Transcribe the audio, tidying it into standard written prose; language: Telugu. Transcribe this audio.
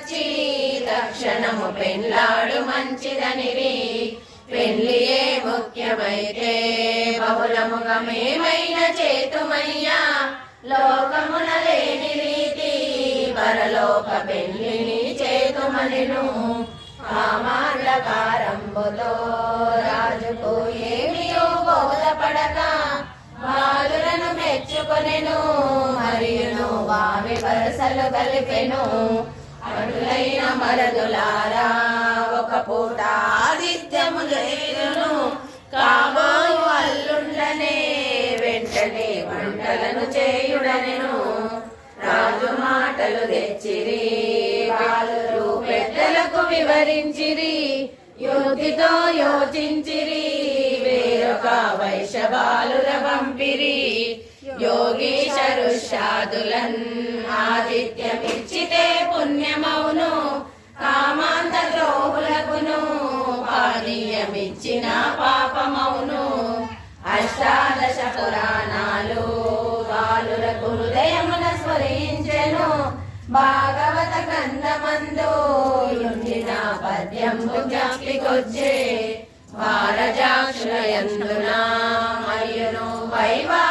వచ్చి తక్షణము పెళ్ళాడు మంచిదనిరి. పెళ్ళియే ముఖ్యమైతే బహుళముగా మేమైనా చేతుమయ్యా. లోకమున లేని రీతి పరలోక పెళ్ళిని చేతుమనెను. కామాంధకారంబుతో రాజుకు ఏమియో బోధపడక బాలులను మెచ్చుకొనెను. మరియును వావి వరసలు కలిపెను. అటులైన మరదులారా ఒక పూట ఆదిత్యము లేరును. కాబోయు అల్లుండనే వెంటనే వంటలను చేయుడనెను. రాజు మాటలు తెచ్చిరి, బాలురు పెద్దలకు వివరించిరి. యుక్తితో యోచించిరి, వేరొక వైశ్య బాలుర పంపిరి. యోగీశరు షాదులన్ ఆతిథ్యమిచ్చితే పుణ్యమౌను. కామాంత ద్రోహులకును పానీయమిచ్చిన పాపమౌను. అష్టాదశ పురాణాలు బాలురకు హృదయమున స్మరించెను. భాగవత గ్రంథమందు యుండిన పద్యంబు జ్ఞప్తికొచ్చే. వారజాక్షులయందున మరియును వైవా